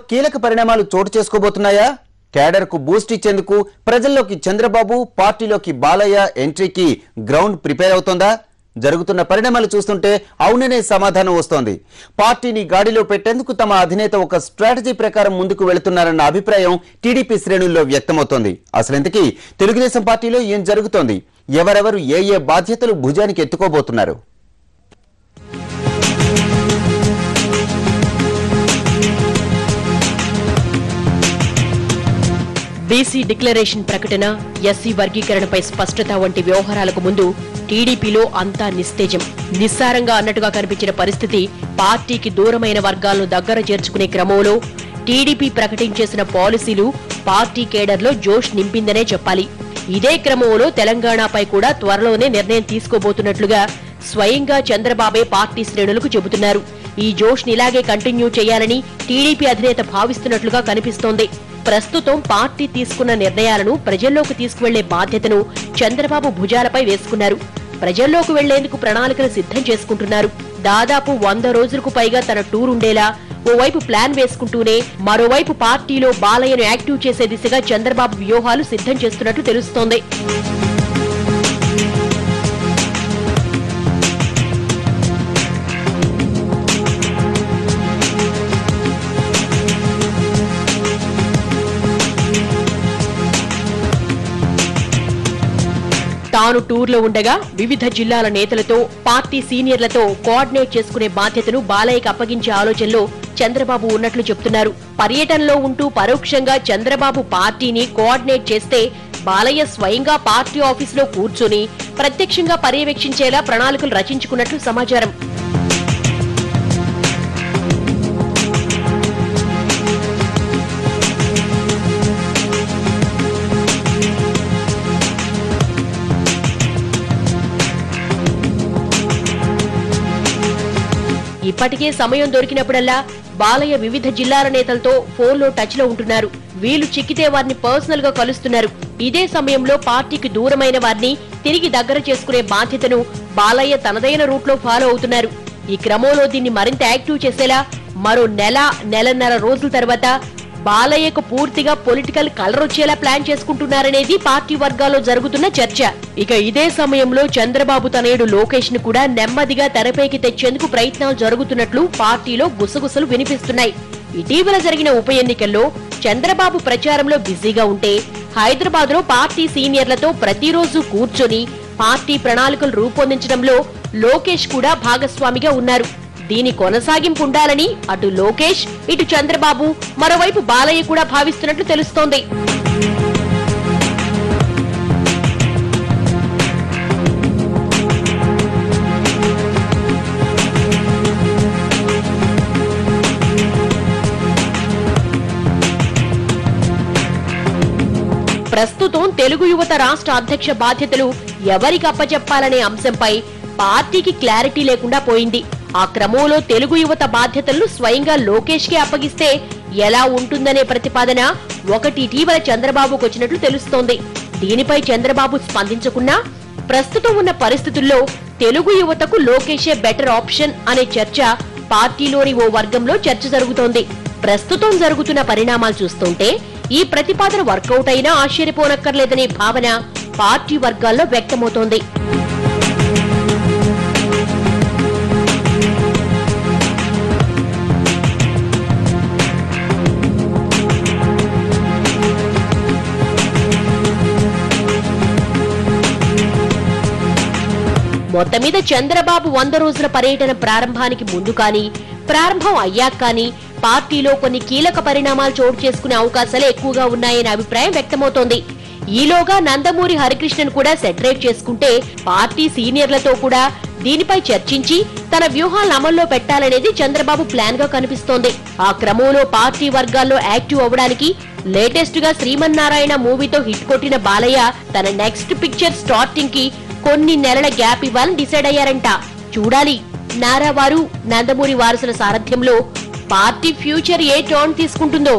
కీలక పరిణామాలు చోటు చేసుకోబోతున్నాయా? క్యాడర్ కు బూస్ట్ ఇచ్చేందుకు ప్రజల్లోకి చంద్రబాబు, పార్టీలోకి బాలయ్య ఎంట్రీకి గ్రౌండ్ ప్రిపేర్ అవుతోందా? జరుగుతున్న పరిణామాలు చూస్తుంటే అవుననే సమాధానం వస్తోంది. పార్టీని గాడిలో పెట్టేందుకు తమ అధినేత ఒక స్ట్రాటజీ ప్రకారం ముందుకు వెళుతున్నారన్న అభిప్రాయం టీడీపీ శ్రేణుల్లో వ్యక్తమవుతోంది. అసలెంతకీ తెలుగుదేశం పార్టీలో ఏం జరుగుతోంది? ఎవరెవరు ఏ బాధ్యతలు భుజానికి ఎత్తుకోబోతున్నారు? బీసీ డిక్లరేషన్ ప్రకటన, ఎస్సీ వర్గీకరణపై స్పష్టత వంటి వ్యవహారాలకు ముందు టీడీపీలో అంతా నిస్తేజం, నిస్సారంగా అన్నట్టుగా కనిపించిన పరిస్థితి పార్టీకి దూరమైన వర్గాలను దగ్గర చేర్చుకునే క్రమంలో టీడీపీ ప్రకటించేసిన పాలసీలు పార్టీ కేడర్లో జోష్ నింపిందనే చెప్పాలి. ఇదే క్రమంలో తెలంగాణపై కూడా త్వరలోనే నిర్ణయం తీసుకోబోతున్నట్లుగా స్వయంగా చంద్రబాబే పార్టీ శ్రేణులకు చెబుతున్నారు. ఈ జోష్ ఇలాగే కంటిన్యూ చేయాలని టీడీపీ అధినేత భావిస్తున్నట్లుగా కనిపిస్తోంది. ప్రస్తుతం పార్టీ తీసుకున్న నిర్ణయాలను ప్రజల్లోకి తీసుకువెళ్లే బాధ్యతను చంద్రబాబు భుజాలపై వేసుకున్నారు. ప్రజల్లోకి వెళ్లేందుకు ప్రణాళికలు సిద్ధం చేసుకుంటున్నారు. దాదాపు 100 రోజులకు పైగా తన టూర్ ఉండేలా ఓవైపు ప్లాన్ వేసుకుంటూనే మరోవైపు పార్టీలో బాలయ్యను యాక్టివ్ చేసే దిశగా చంద్రబాబు వ్యూహాలు సిద్ధం చేస్తున్నట్టు తెలుస్తోంది. తాను టూర్లో ఉండగా వివిధ జిల్లాల నేతలతో, పార్టీ సీనియర్లతో కోఆర్డినేట్ చేసుకునే బాధ్యతను బాలయ్యకు అప్పగించే ఆలోచనలో చంద్రబాబు ఉన్నట్లు చెప్తున్నారు. పర్యటనలో ఉంటూ పరోక్షంగా చంద్రబాబు పార్టీని కోఆర్డినేట్ చేస్తే బాలయ్య స్వయంగా పార్టీ ఆఫీసులో కూర్చొని ప్రత్యక్షంగా పర్యవేక్షించేలా ప్రణాళికలు రచించుకున్నట్లు సమాచారం. ఇప్పటికే సమయం దొరికినప్పుడల్లా బాలయ్య వివిధ జిల్లాల నేతలతో ఫోన్లో టచ్ లో ఉంటున్నారు. వీళ్లు చిక్కితే వారిని పర్సనల్ గా కలుస్తున్నారు. ఇదే సమయంలో పార్టీకి దూరమైన వారిని తిరిగి దగ్గర చేసుకునే బాధ్యతను బాలయ్య తనదైన రూట్ లో ఫాలో అవుతున్నారు. ఈ క్రమంలో దీన్ని మరింత యాక్టివ్ చేసేలా మరో నెలన్నర రోజుల తర్వాత బాలయ్యకు పూర్తిగా పొలిటికల్ కలర్ వచ్చేలా ప్లాన్ చేసుకుంటున్నారనేది పార్టీ వర్గాల్లో జరుగుతున్న చర్చ. ఇక ఇదే సమయంలో చంద్రబాబు తనయుడు లోకేష్ ను కూడా నెమ్మదిగా తెరపైకి తెచ్చేందుకు ప్రయత్నాలు జరుగుతున్నట్లు పార్టీలో గుసగుసలు వినిపిస్తున్నాయి. ఇటీవల జరిగిన ఉప ఎన్నికల్లో చంద్రబాబు ప్రచారంలో బిజీగా ఉంటే హైదరాబాద్ లో పార్టీ సీనియర్లతో ప్రతిరోజు కూర్చొని పార్టీ ప్రణాళికలు రూపొందించడంలో లోకేష్ కూడా భాగస్వామిగా ఉన్నారు. దీని కొనసాగింపు ఉండాలని అటు లోకేష్, ఇటు చంద్రబాబు, మరోవైపు బాలయ్య కూడా భావిస్తున్నట్లు తెలుస్తోంది. ప్రస్తుతం తెలుగు యువత రాష్ట్ర అధ్యక్ష బాధ్యతలు ఎవరికి అప్పచెప్పాలనే అంశంపై పార్టీకి క్లారిటీ లేకుండా పోయింది. ఆ క్రమంలో తెలుగు యువత బాధ్యతలను స్వయంగా లోకేష్ కి అప్పగిస్తే ఎలా ఉంటుందనే ప్రతిపాదన ఒకటి ఇటీవల చంద్రబాబుకు వచ్చినట్లు తెలుస్తోంది. దీనిపై చంద్రబాబు స్పందించకున్నా ప్రస్తుతం ఉన్న పరిస్థితుల్లో తెలుగు యువతకు లోకేషే బెటర్ ఆప్షన్ అనే చర్చ పార్టీలోని ఓ వర్గంలో చర్చ జరుగుతోంది. ప్రస్తుతం జరుగుతున్న పరిణామాలు చూస్తుంటే ఈ ప్రతిపాదన వర్కౌట్ అయినా ఆశ్చర్యపోనక్కర్లేదనే భావన పార్టీ వర్గాల్లో వ్యక్తమవుతోంది. మొత్తం మీద చంద్రబాబు 100 రోజుల పర్యటన ప్రారంభానికి ముందు కానీ, ప్రారంభం అయ్యాక కానీ పార్టీలో కొన్ని కీలక పరిణామాలు చోటు చేసుకునే అవకాశాలు ఎక్కువగా ఉన్నాయనే అభిప్రాయం వ్యక్తమవుతోంది. ఈలోగా నందమూరి హరికృష్ణన్ కూడా సెటరేట్ చేసుకుంటే పార్టీ సీనియర్లతో కూడా దీనిపై చర్చించి తన వ్యూహాలను అమల్లో పెట్టాలనేది చంద్రబాబు ప్లాన్ గా కనిపిస్తోంది. ఆ క్రమంలో పార్టీ వర్గాల్లో యాక్టివ్ అవ్వడానికి లేటెస్ట్ గా శ్రీమన్నారాయణ మూవీతో హిట్ కొట్టిన బాలయ్య తన నెక్స్ట్ పిక్చర్ స్టార్టింగ్ కి కొన్ని నెలల గ్యాప్ ఇవ్వాలని డిసైడ్ అయ్యారంట. చూడాలి నారా వారు, నందమూరి వారసుల సారథ్యంలో పార్టీ ఫ్యూచర్ ఏ టర్న్ తీసుకుంటుందో.